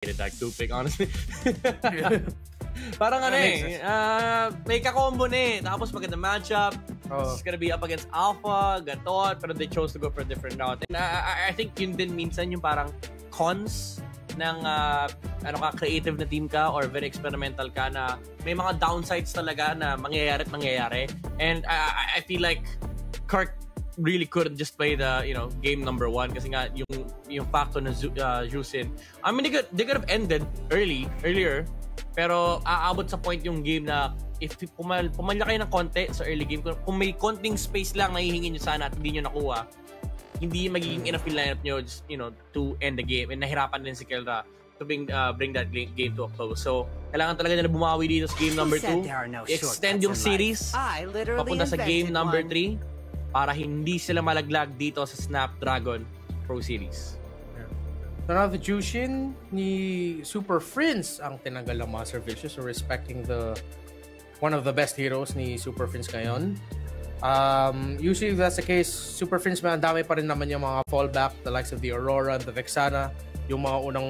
hated that two pick, honestly. Parang ano may kakombo na tapos maganda matchup. It's gonna be up against Alpha, Gatot, pero they chose to go for a different route. And I think yun din minsan yung parang cons ng creative na team ka or very experimental ka na may mga downsides talaga na mangyayari. And I feel like Kirk really couldn't just play the game number 1 kasi nga yung factor ng Jusin. I mean they could have ended earlier pero aabot sa point yung game na if pumalya kayo ng konti sa early game, kung may konting space lang na hihingin nyo sana at hindi nyo nakuha, hindi magiging enough yung lineup nyo just, to end the game. And nahirapan din si Kelra to bring that game to a close. So, kailangan talaga nila bumawi dito sa game number 2. Extend yung series papunta sa game number 3 para hindi sila malaglag dito sa Snapdragon Pro Series. So now the Jushin ni Super Friends ang tinanggal ng Monster Vicious, so respecting one of the best heroes ni Super Friends ngayon. Usually if that's the case, Super Friends ang dami pa rin naman yung mga fallback, the likes of the Aurora, the Vexana, yung mga unang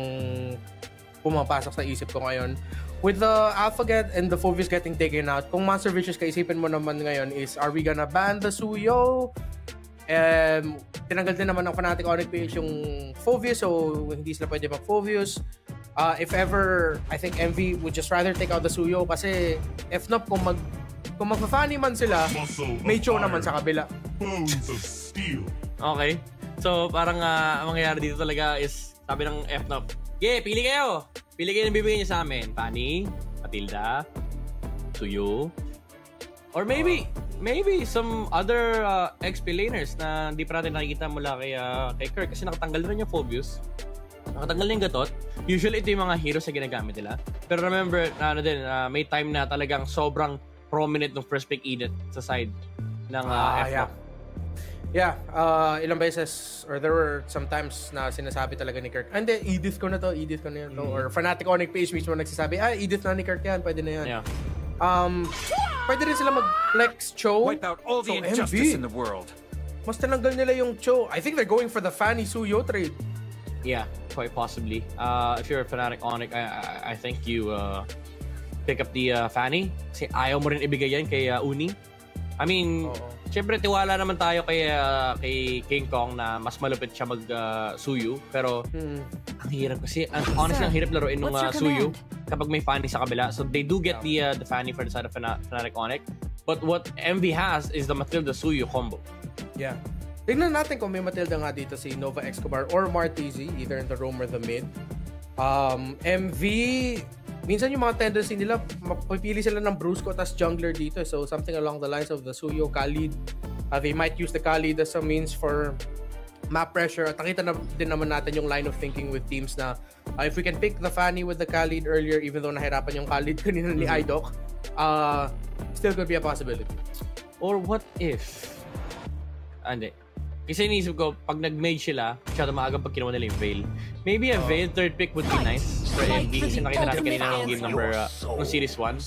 pumapasok sa isip ko ngayon. With the Alpha and the Phoveus getting taken out, kung Monster Vicious kaisipin mo naman ngayon is, are we gonna ban the Suyo? Tinanggal din naman ng Fnatic Onyx PH yung Phoveus, so hindi sila pwede mag-Phoveus. If ever, I think MV would just rather take out the Suyo kasi if not, kung magpa-funny man sila, may show naman sa kabila. Okay. So, parang ang mangyayari dito talaga is, sabi ng FNOP, pili kayo! Pili kayo ng bibigyan niyo sa amin. Fanny, Matilda, Suyo, or maybe some other XP laners na hindi pa natin nakikita mula kay Kirk kasi nakatanggal rin yung Phoveus. Nakatanggal na yung Gatot. Usually, ito yung mga heroes na ginagamit nila. Pero remember, may time na talagang sobrang prominent ng first pick Edith sa side ng FNOP. Ilang beses, or there were sometimes na sinasabi talaga ni Kirk, hindi, Edith ko na yan. Or Fnatic Onyx page mismo nagsasabi, Edith na ni Kirk yan, pwede na yan. Yeah. Pwede rin sila mag-flex Cho. Wipe out all the injustice in the world. Mas tinanggal nila yung Cho. I think they're going for the Fanny Suyo trade. Yeah, quite possibly. If you're a Fnatic Onyx, I think you pick up the Fanny. Kasi ayaw mo rin ibigay yan kay Uni. I mean, syempre tiwala naman tayo kay King Kong na mas malupit siya mag-Suyu. Pero ang hirap kasi, honestly, ang hirap laruin ng Suyu kapag may Fanny sa kabila. So they do get the Fanny for the side of Fnatic Onyx. But what MV has is the Matilda Suyu combo. Yeah. Tignan natin kung may Matilda nga dito si Nova Escobar or Martizi, either in the roam or the mid. MV, minsan yung mga tendency nila, mapipili sila ng Brusco tas jungler dito. So something along the lines of the Suyo, Khalid. They might use the Khalid as a means for map pressure. At nakita na din naman natin yung line of thinking with teams na if we can pick the Fanny with the Khalid earlier, even though nahirapan yung Khalid kanina ni Idok, still could be a possibility. Or what if... Hindi. Kasi iniisip ko, pag nag-mage sila, masyado maaga pag kinuha nila yung Veil. Maybe a Veil third pick would be nice for MD kasi nakita natin kanina ng game number ng Series 1.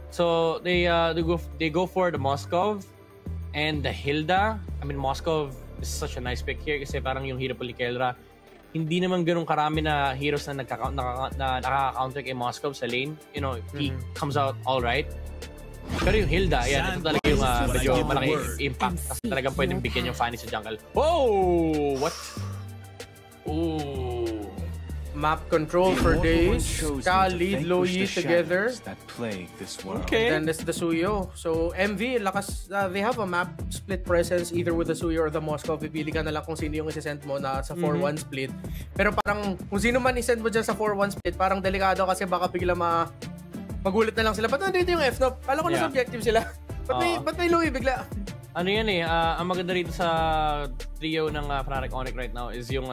So, they go for the Moskov and the Hilda. I mean, Moskov is such a nice pick here kasi parang yung hero po ni Kelra. Hindi naman ganun karami na heroes na nakaka-counter kay Moskov sa lane. He comes out alright. Pero yung Hilda, ito talaga yung medyo malaki impact. Kasi talagang pwedeng bigyan yung Fanny sa jungle. Oh! What? Ooh. Map control for days. Khalid, Loyi together. Okay. And then there's the Suyo. So MV, lakas, they have a map split presence either with the Suyo or the Moskov. Pipili ka na lang kung sino yung isasend mo na sa 4-1 split. Pero parang kung sino man isend mo dyan sa 4-1 split, parang delikado kasi baka bigla magulat na lang sila. Ba't nandito yung FNOP? Alam ko na subjective sila. Ba't may Louie bigla? Ano yan ang maganda rito sa trio ng Fnatic Onyx right now is yung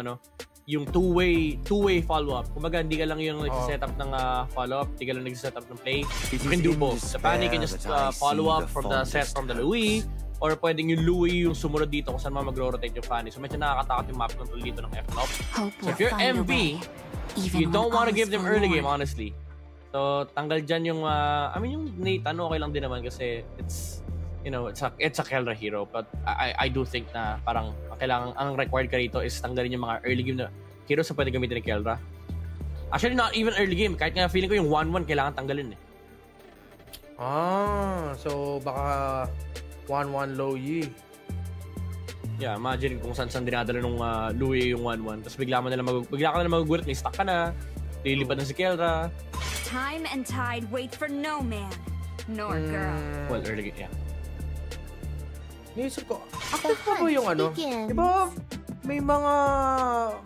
yung two-way follow-up. Kumbaga, hindi ka lang yung nag-set up ng follow-up, hindi ka lang nag-set up ng play. You can do both. The Fanny can just follow up from the set from the Louie, or pwedeng yung Louie yung sumunod dito kung saan mag-rotate yung Fanny. So medyo nakakatakot yung map control dito ng FNOP. So if you're MV, you don't want to give them early game, honestly. So, tanggal dyan yung, yung Nathan, okay lang din naman kasi it's a Kelra hero. But I do think na parang ang required ka rito is tanggalin yung mga early game na heroes na pwede gamitin ni Kelra. Actually, not even early game. Kahit nga feeling ko yung 1-1 kailangan tanggalin eh. So baka 1-1 low yi. Yeah, imagine kung saan dinadala nung Louie yung 1-1. Tapos bigla ka na magugulat, may stuck ka na. Lilipad na si Kelra. Time and tide wait for no man, nor girl. Well, early game, yeah. Nisip ko, active pa ba yung ano? Diba,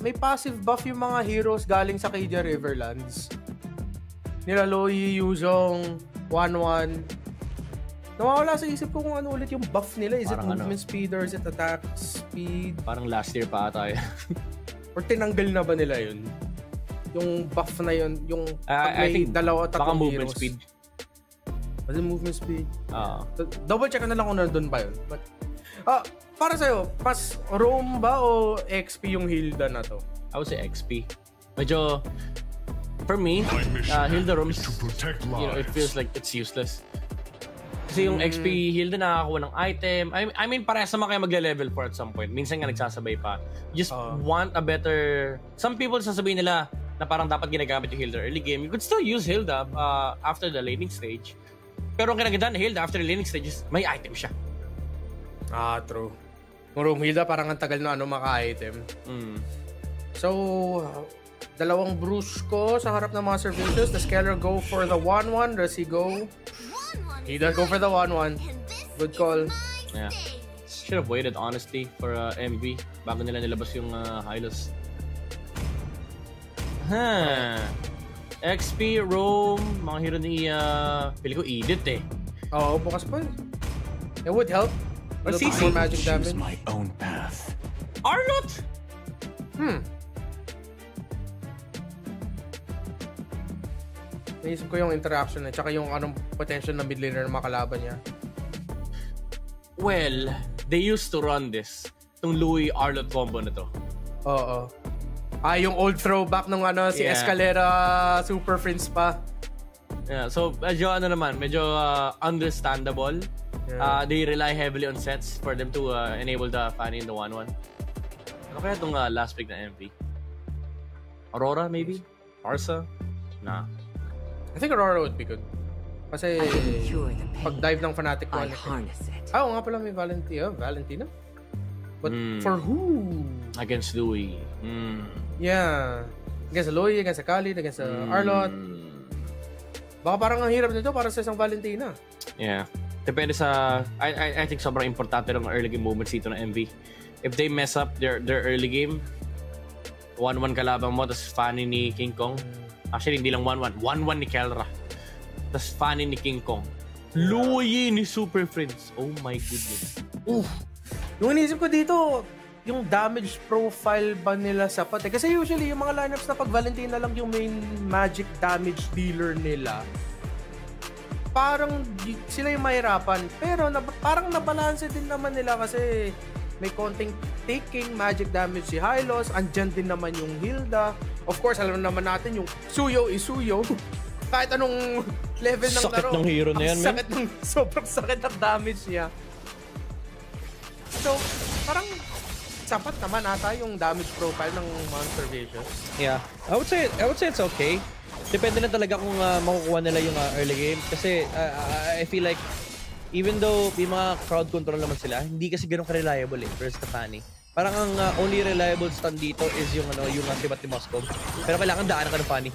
may passive buff yung mga heroes galing sa Cadia Riverlands. Nila Loyi, Yuzong, 1-1. Nawawala sa isip ko kung ano ulit yung buff nila. Is parang it movement speed or is it attack speed? Parang last year pa ata yun. Or tinanggal na ba nila yun? Yung buff na yun, yung I think dalawa tatlong baka movement heroes. speed. Was it movement speed? Double check na lang kung nandun ba yun. But, para sa'yo, pas roam ba o XP yung Hilda na to? I would say XP. Medyo, for me, Hilda roams, it feels like it's useless. Kasi yung XP Hilda nakakakuha ng item. I mean, parehas naman kayo magle-level 4 at some point. Minsan nga nagsasabay pa. You just want a better... Some people sasabihin nila na parang dapat ginagamit yung Hilda early game. You could still use Hilda after the laning stage. Pero ang kinagandaan na Hilda after the laning stage is may item siya. True. Kung Hilda parang ang tagal na maka-item. So, dalawang Brusco sa harap ng mga services. The Scalar go for the 1-1. Resi go. Hilda go for the 1-1. Good call. Yeah. Should have waited honestly for MV bago nila nilabas yung Hylos. XP, Roam, mga hero ni pili ko Edith eh. Oo, bukas pa. It would help. A little more magic damage. My own path. Arlott! Naisip ko yung interaction at saka yung anong potential na mid laner na makalaban niya. Well, they used to run this. Itong Louie Arlott combo na to. Oo. Yung old throwback ng si Escalera Super Friends pa. Yeah, so medyo medyo understandable. Yeah. They rely heavily on sets for them to enable the Fanny in the 1-1. Ano kaya itong last pick na MP? Aurora maybe? Arsa? Nah. I think Aurora would be good. Kasi pag-dive ng Fnatic 1. Oo nga pala may Valentina. But for who? Against Louie. Yeah. Against Louie, against Khalid, against Arlott. Baka parang ang hirap nito para sa isang Valentina. Yeah. Depende sa... I think sobrang importante ng early game movements dito ng MV. If they mess up their early game, 1-1 kalabang mo, tapos Fanny ni King Kong. Actually, hindi lang 1-1. 1-1 ni Kelra. Tapos Fanny ni King Kong. Louie ni Super Friends. Oh my goodness. Yung inisip ko dito, yung damage profile ba nila sapat eh? Kasi usually, yung mga lineups na pag Valentina lang yung main magic damage dealer nila, parang sila yung mahirapan. Pero parang nabalanse din naman nila kasi may konting taking magic damage si Hylos. Andyan din naman yung Hilda. Of course, alam naman natin yung Suyo is Suyo. Kahit anong level ng sakit laro. Ng hero na yan, sobrang sakit ng damage niya. So, parang sapat naman ata yung damage profile ng Monster Vicious. Yeah. I would say it's okay. Depende na talaga kung makukuha nila yung early game. Kasi I feel like even though may mga crowd control naman sila, hindi kasi ganun ka-reliable versus the Fanny. Parang ang only reliable stand dito is yung Tibat ni Moscow. Pero kailangan daanan ka ng Fanny.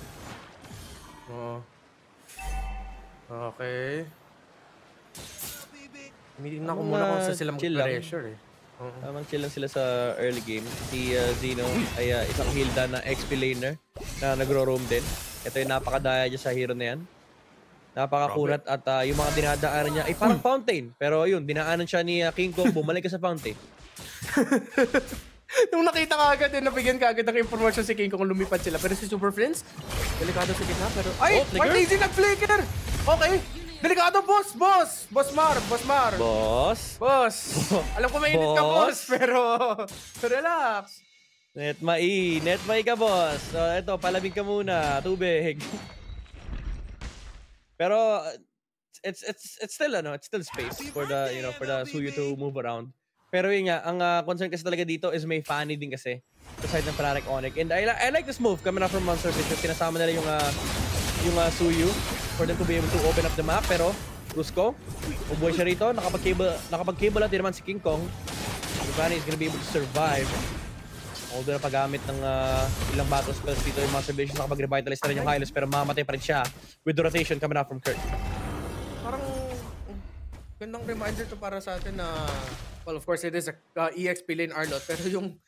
Okay. Meeting na ko muna kung saan sila mag-pressure eh. Tamang chill lang sila sa early game. Si Zeno ay isang Hilda na XP laner na nagro-roam din. Ito yung napakadaya dyan sa hero na yan. Napakakunat at yung mga dinadaanan niya ay parang fountain. Pero yun, dinaanan siya ni King Kong, bumalik ka sa fountain. Nung nakita ka agad nabigyan ka agad ng information si King Kong lumipad sila. Pero si Super Friends, delikado sa gitna. Pero, ay! Martizi nag-flicker! Okay! Delikado, boss! Boss Mar! Alam ko mainit ka, boss! Pero relax. Net mai ka, boss. So, eto, palamig ka muna. Tubig. Pero, it's still, it's still space for the, for the Suyo to move around. Pero yun nga, ang concern kasi talaga dito is may Fanny din kasi sa side ng Fnatic Onyx. And I like this move coming up from Monster Fisher. Sinasama nila yung Suyu for them to be able to open up the map. Pero Brusco, ubuhay siya rito. Nakapag-cable at naman si King Kong. The Fanny is gonna be able to survive. Although na paggamit ng ilang battle spells dito yung Monster Vision, nakapag-revitalize na rin yung Hylos pero mamatay pa rin siya with the rotation coming out from Kirk. Parang gandang reminder to para sa atin na, well, of course, it is a EXP lane Arlott, pero yung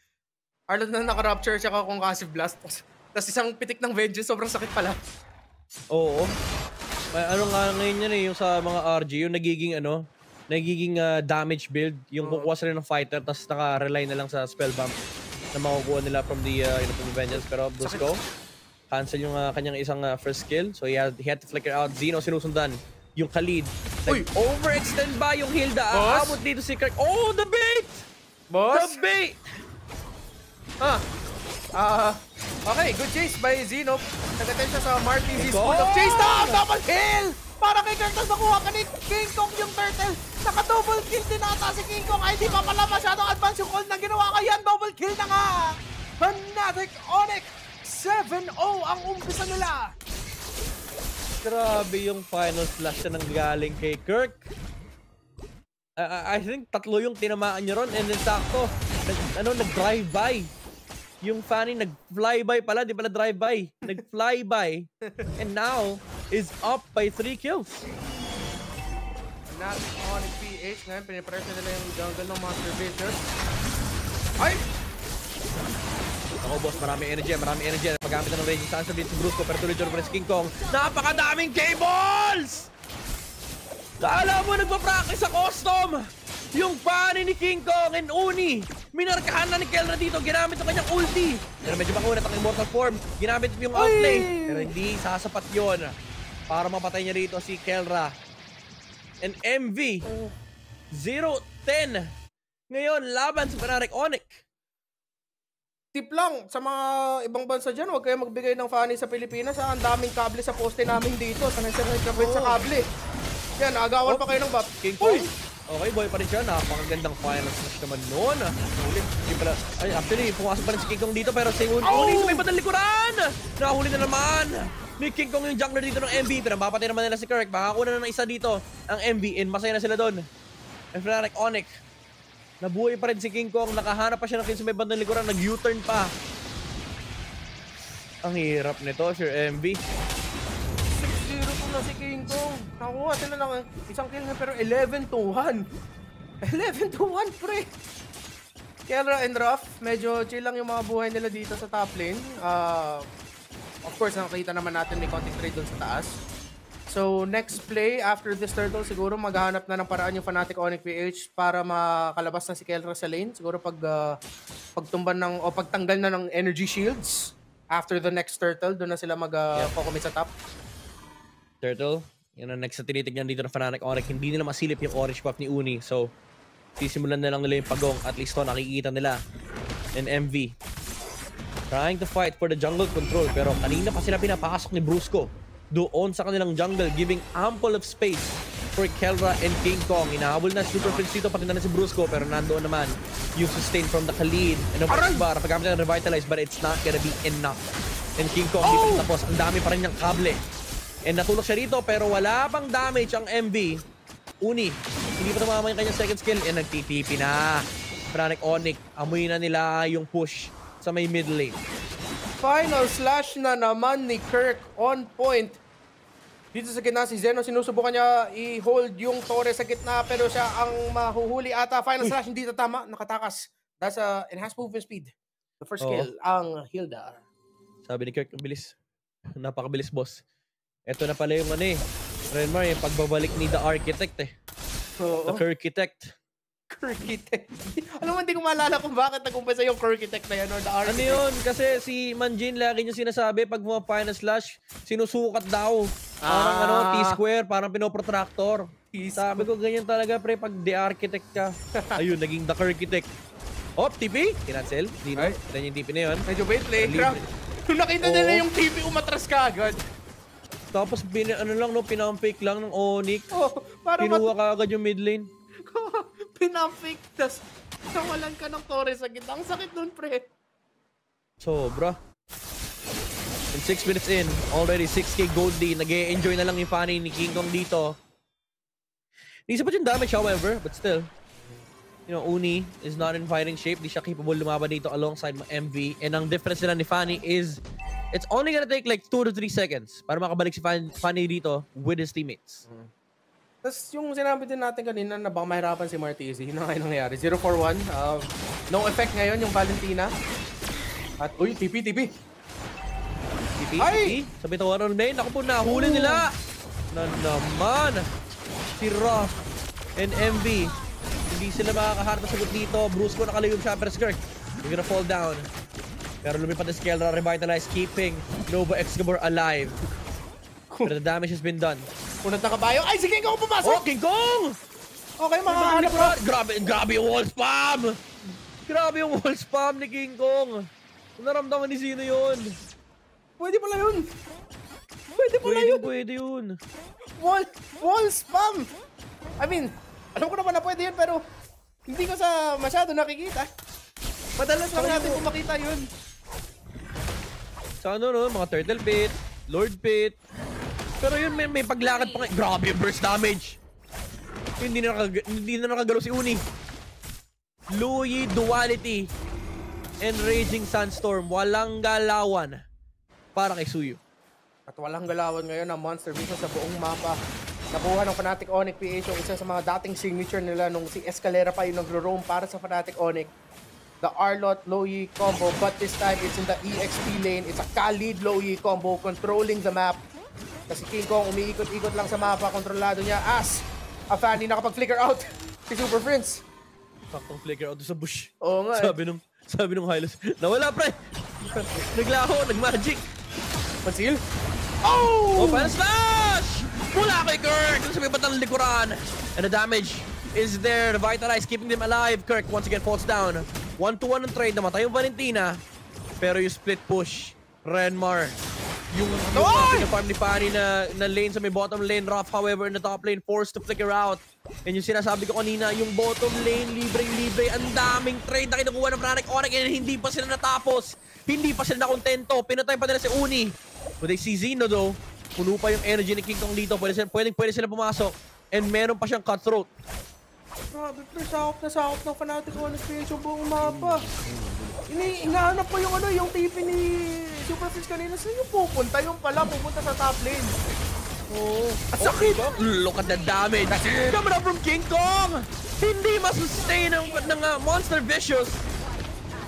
Arlott na naka-rupture siya concussive blast, tapos isang pitik ng Vengeance, sobrang sakit pala. Oo. Ano nga ngayon yan yung sa mga RG, yung nagiging damage build, yung kukuha sila ng fighter, tapos naka-rely na lang sa spell bump na makukuha nila from the Vengeance. Pero Brusco, cancel yung kanyang isang first skill. So he had to flicker out. Zeno sinusundan. Yung Khalid. Overextend ba yung Hilda? Abot dito si Kirk. Oh, the bait! Boss? The bait! Okay, good chase by Zeno. Nag-attempt siya sa Martin's School of Chase. Double kill! Para kay Kirk, tapos nakuha ka ni King Kong yung turtle. Naka-double kill din ata si King Kong. Ay, di pa pala masyadong advance yung ult na ginawa ka yan. Double kill na nga! Fnatic Onyx! 7-0 ang umpisa nila. Grabe yung final flash na nanggaling kay Kirk. I think tatlo yung tinamaan niya ron and then sakto. Nag-drive-by. Yung Fanny nag-fly-by pala, di pala drive-by. Nag-fly-by. And now is up by 3 kills. Fnatic Onyx PH. Ngayon, pinipress nila yung jungle ng Monster Vicious. Ay! Ako boss, marami energy. Paggamit na ng Raging Sansa dito si Brusco pero tuloy-tuloy pa rin si King Kong. Napakadaming cables! Kala mo nagpa-practice sa custom! Yung Fanny ni King Kong and Uni! Minarkahan na ni Kelra dito, ginamit ang kanyang ulti! Pero medyo makunat ang immortal form, ginamit yung outplay. Pero hindi sasapat yon para mapatay niya rito si Kelra. And MV, 0-10. Ngayon, laban sa Fnatic Onyx. Tip lang, sa mga ibang bansa dyan, huwag kayo magbigay ng Fanny sa Pilipinas. Ang daming kable sa poste namin dito. Sanay sa kable. Yan, agawan pa kayo ng bot. King Kong. Okay, boy pa rin siya. Napakagandang final smash naman noon. Actually, pumasok pa rin si King Kong dito pero si Uni sa may bandang likuran. Nakahuli na naman ni King Kong yung jungler dito ng MV. Pero mapatay naman nila si Kirk. Makakuha na ng isa dito ang MV and masaya na sila doon. And Fnatic Onyx. Nabuhay pa rin si King Kong. Nakahanap pa siya ng sa may bandang likuran. Nag-U-turn pa. Ang hirap nito, Sir MV. 6-0 po na si King Kong. Nakuha sila ng isang kill na pero 11-1. 11-1, pre. Kelra and Ruff, medyo chill lang yung mga buhay nila dito sa top lane. Of course, nakakita naman natin may konting trade doon sa taas. So, next play, after this turtle, siguro maghahanap na ng paraan yung Fnatic Onyx PH para makalabas na si Kelra sa lane. Siguro pagtumban ng, o pagtanggal na ng energy shields after the next turtle, doon na sila mag-commit sa top. Turtle, yun ang next na tinitignan dito ng Fnatic Onyx. Hindi nila masilip yung orange buff ni Uni. So, sisimulan na lang nila yung pagong. At least to nakikita nila. And MV. Trying to fight for the jungle control. Pero kanina pa sila pinapasok ni Brusco doon sa kanilang jungle, giving ample of space for Kelra and King Kong. Inahabol na Super Prince dito, pati na si Brusco. Pero nandoon naman yung sustain from the Khalid. And of course, paggamit na revitalize, but it's not gonna be enough. And King Kong, di pa tapos. Ang dami pa rin niyang kable. And natulog siya rito, pero wala pang damage ang MV. Uni, hindi pa tumama yung kanyang second skill. And nagtitipi na. Fnatic Onyx, amoy na nila yung push sa may mid lane. Final slash na naman ni Kirk on point. Dito sa gitna si Zeno, sinusubukan niya i-hold yung Torre sa gitna pero siya ang mahuhuli ata. Final slash hindi tatama, nakatakas. That's enhanced movement speed. The first skill, ang Hilda. Sabi ni Kirk, ang bilis. Napakabilis, boss. Ito na pala yung Renmar, yung pagbabalik ni The Architect The Kirkitect. Kirkitect. Alam mo, hindi ko maalala kung bakit nag-umpisa yung Kirkitect na yan or The Architect. Ano yun? Kasi si Manjin lagi niya sinasabi pag mga final slash, sinusukat daw. Parang T-square, parang pinoprotractor. Sabi ko, ganyan talaga, pre, pag The Architect ka. Ayun, naging The Kirkitect. TP? Kinancel? Dino? Yan yung TP na yun. Medyo bait, playcraft. Nung nakita nila yung TP, umatras ka agad. Tapos, pinamfake lang ng Onyx. Kinuha ka agad yung mid lane. Pinamfake, tas Nawalan ka ng Torres sa gitna. Ang sakit nun, pre. Sobra. And 6 minutes in, already 6k gold lead. Nag-e-enjoy na lang yung Fanny ni King Kong dito. Hindi sa pa yung damage, however, but still. You know, Uni is not in fighting shape. Di siya capable lumaban dito alongside MV. And ang difference nila ni Fanny is, it's only gonna take like 2 to 3 seconds para makabalik si Fanny dito with his teammates. Tapos yung sinabi din natin kanina na baka mahirapan si Martizzi, yun ang ngayon nangyari. 0-4-1. No effect ngayon yung Valentina. At, uy, TP. Ay! Sabi ito, Ronald Main. Ako po, nahuli nila. Na naman. Si Ross and MV. Hindi sila makakaharap na sagot dito. Brusco nakaligog siya, pero Skirk. They're gonna fall down. Pero lumipad na Skelra, revitalize, keeping Nova Excalibur alive. Pero the damage has been done. Unang nakabayo. Ay, si King Kong pumasok! Oh, King Kong! Okay, makakahanap bro. Grabe yung wall spam! Grabe yung wall spam ni King Kong. Naramdaman ni sino yun? Pwede pala yun. Pwede yun. Wall spam! I mean, alam ko naman na pwede yun, pero hindi ko sa masyado nakikita. Madalas lang natin kung makita yun. Sa ano no, mga Turtle Pit, Lord Pit. Pero yun, may paglakad pa. Grabe yung burst damage. Hindi na nakagalaw si Uni. Louie, Duality, and Raging Sandstorm. Walang galawan para kay Suyu. At walang galawan ngayon ang Monster Vision sa buong mapa. Nakuha ng Fnatic Onyx PH yung isa sa mga dating signature nila nung si Escalera pa yung nagro-roam para sa Fnatic Onyx. The Arlott Loyi combo, but this time it's in the EXP lane. It's a Khalid Loyi combo controlling the map. Kasi King Kong umiikot-ikot lang sa mapa, kontrolado niya as a Fanny nakapag-flicker out si Super Prince. Paktong flicker out sa bush. Oo nga. Sabi nung Hylos, nawala pre! Naglaho, nagmagic! Conceal? Oh! Open slash! Mula kay Kirk! Sa may batang likuran. And the damage is there. Revitalize, keeping them alive. Kirk once again falls down. 1-1 ang trade. Namatay yung Valentina. Pero yung split push, Renmar. Yung farm ni Fanny na lane sa may bottom lane. Rough, however, in the top lane, forced to flicker out. And yung sinasabi ko kanina, yung bottom lane, libre-libre. Ang daming trade na kinukuha ng Fnatic Onyx and hindi pa sila natapos. Hindi pa sila nakontento. Pinatay pa nila si Uni. But they see Zeno though. Puno pa yung energy ni King Kong dito. Pwede sila pumasok. And meron pa siyang cutthroat. Grabe, pre, sakop ng Fnatic Onyx PH yung buong mapa. Inahanap pa yung TP ni Super Fish kanina. Saan yung pupunta? Yung pala, pupunta sa top lane. Oh, at sakit! Look at the damage. Coming up from King Kong! Hindi masustain ng Monster Vicious.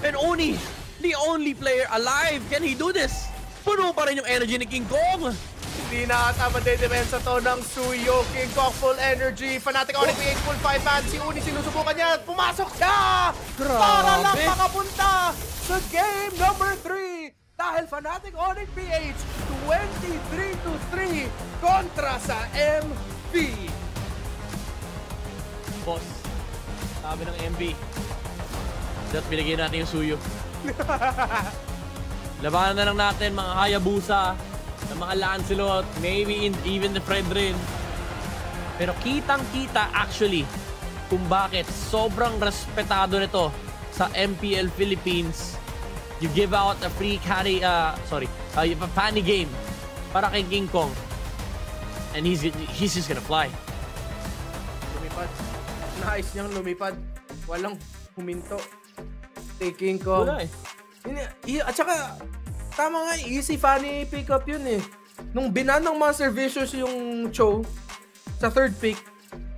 And Oni, the only player alive. Can he do this? Puno pa rin yung energy ni King Kong. Hindi na ata madedepensa to ng Suyo. King Kong full energy. Fnatic Onyx PH full 5 man. Si Uni sinusubukan niya. Pumasok siya! Grabe. Para lang makapunta sa game number 3. Dahil Fnatic Onyx PH 23-3 kontra sa MV. Boss, sabi ng MV, that binigyan natin yung Suyo. Labanan na lang natin mga Hayabusa, ng mga Lancelot, maybe even the Fredrin. Pero kitang-kita actually kung bakit sobrang respetado nito sa MPL Philippines. You give out a free carry, a Fanny game para kay King Kong. And he's just gonna fly. Lumipad. Nice niyang lumipad. Walang huminto. Kay King Kong. Wala eh. At saka, tama nga, easy Fanny pick up yun eh. Nung binan ng Monster Vicious yung Cho sa third pick,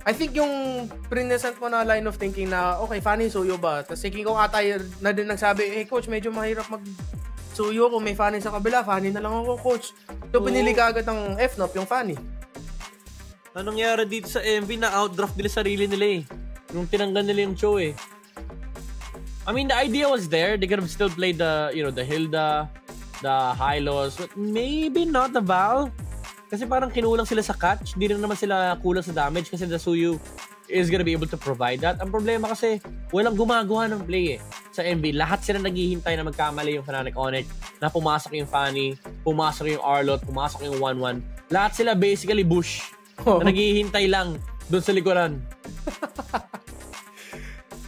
I think yung present mo na line of thinking na, okay, Fanny, Suyo ba? Tapos si King Kong ata na din nagsabi, hey coach, medyo mahirap mag-Suyo kung may Fanny sa kabila. Fanny na lang ako, coach. So, pinili ka agad ng FNOP, yung Fanny. Anong nangyari dito sa MV na outdraft nila sarili nila eh. Nung tinanggal nila yung Cho eh. I mean, the idea was there. They could have still played the Hilda, the Hylos, but maybe not the Val. Kasi parang kinulang sila sa catch. Hindi rin naman sila kulang sa damage kasi the Suyu is gonna be able to provide that. Ang problema kasi, walang gumagawa ng play eh. Sa MV, lahat sila naghihintay na magkamali yung Fnatic Onyx, na pumasok yung Fanny, pumasok yung Arlott, pumasok yung 1-1. Lahat sila basically bush. Na naghihintay lang doon sa likuran.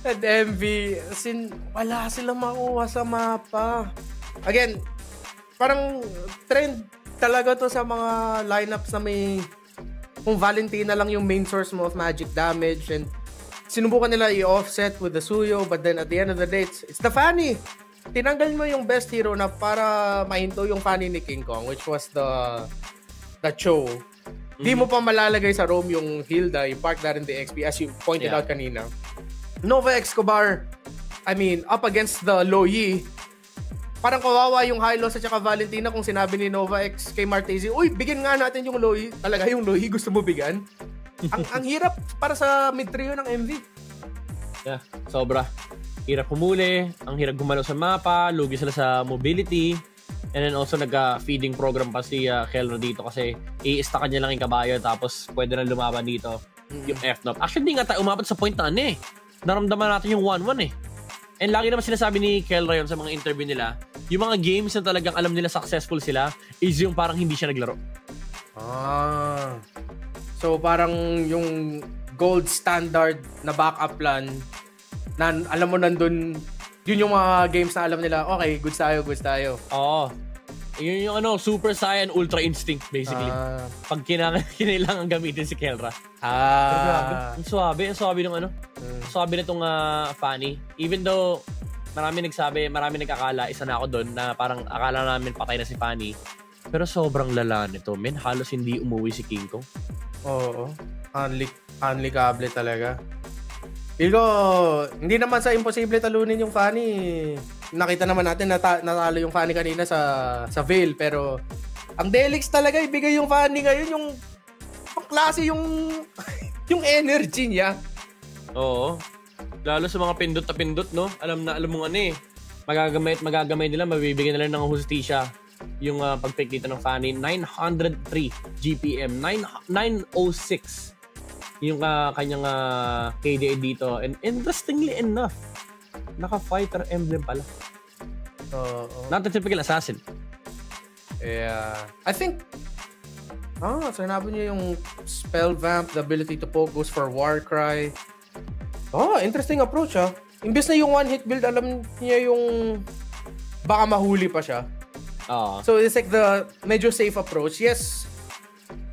And MV, wala silang makuha sa mapa. Again, parang trend talaga to sa mga lineups na may kung Valentina lang yung main source mo of magic damage, and sinubukan nila i-offset with the Suyo, but then at the end of the day, it's the Fanny. Tinanggal mo yung best hero na para mahinto yung Fanny ni King Kong, which was the Cho. Di mo pa malalagay sa roam yung Hilda, you park that in the XP as you pointed out kanina. Nova Escobar, I mean, up against the Loyi, parang kawawa yung Hylos at saka Valentina kung sinabi ni Nova X kay Martezi, uy, bigyan nga natin yung Loyi. Talaga yung Loyi gusto mo bigyan? ang hirap para sa mid-trio ng MV. Yeah, sobra. Hirap humuli, ang hirap gumalaw sa mapa, lugi sila sa mobility, and then also nag-feeding program pa si Kelro dito kasi i-stackan niya lang yung kabayo tapos pwede na lumaban dito yung F-Nop. Actually, hindi nga tayo umabot sa point na naramdaman natin yung 1-1 eh. And lagi naman sinasabi ni Kelro yun sa mga interview nila, yung mga games na talagang alam nila successful sila is yung parang hindi siya naglaro. So parang yung gold standard na backup plan na alam mo nandun, yun yung mga games na alam nila, okay, goods tayo. Oo. Yun yung Super Saiyan Ultra Instinct basically. Pag kinailangan gamitin si Kelra. Ang suabe ng suabe nitong Fanny. Even though marami nagkakala, isa na ako doon na parang akala namin patay na si Fanny. Pero sobrang lala nito, men. Halos hindi umuwi si King Kong. Oo. Unlikable talaga. Feel ko, hindi naman sa imposible talunin yung Fanny. Nakita naman natin natalo yung Fanny kanina sa Veil, pero ang Delix talaga ibigay yung Fanny ngayon, yung klase yung energy niya. Oo. Lalo sa mga pindot na pindot, no? Alam mo magagamay nila, mabibigyan nila ng hustisya yung pag-pick dito ng Fanny. 903 GPM, 906 yung kanyang KDA dito. And interestingly enough, naka-fighter emblem pala. Not a typical assassin. Yeah. I think sinabi niyo yung spell vamp, the ability to poke goes for Warcry. Interesting approach Imbes na yung one hit build, alam niya yung baka mahuli pa siya. So it's like the medyo safe approach. Yes,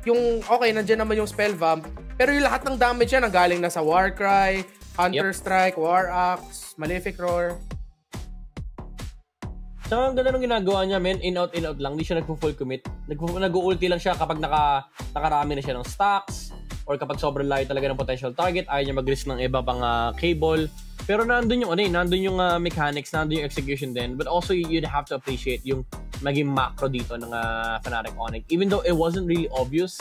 yung nandiyan naman yung spell vamp, pero yung lahat ng damage yan galing na sa Warcry, Hunter Strike, War Axe, Malefic Roar. So, ang ganda nung ginagawa niya, men. In-out lang. Hindi siya nagpo-full commit. Nag-ulti lang siya kapag nakarami na siya ng stacks or kapag sobrang layo talaga ng potential target. Ayaw niya mag-risk ng iba pang cable. Pero nandun yung mechanics, nandun yung execution din. But also, you'd have to appreciate yung maging macro dito ng Fnatic Onyx. Even though it wasn't really obvious,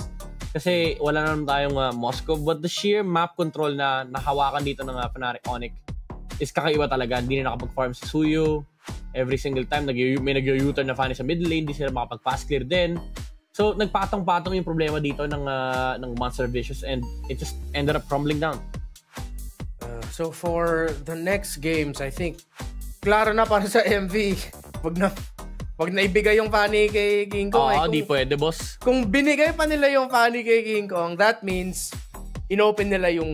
kasi wala naman tayong Moscow, but the sheer map control na nahawakan dito ng Fnatic Onyx is kakaiba talaga. Hindi na nakapag-farm si Suyo. Every single time, may nag-U-turn na Fanny sa mid lane, hindi sila makapag-pass clear din. So, nagpatong-patong yung problema dito ng Monster Vicious, and it just ended up crumbling down. So, for the next games, I think, klaro na para sa MV. Wag na ibigay yung Fanny kay King Kong. Di pwede, boss. Kung binigay pa nila yung Fanny kay King Kong, that means inopen nila yung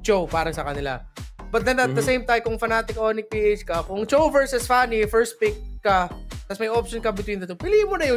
Cho para sa kanila. But then at the same time, kung Fnatic Onyx PH ka, kung Cho versus Fanny, first pick ka, tapos may option ka between the two, piliin mo na yung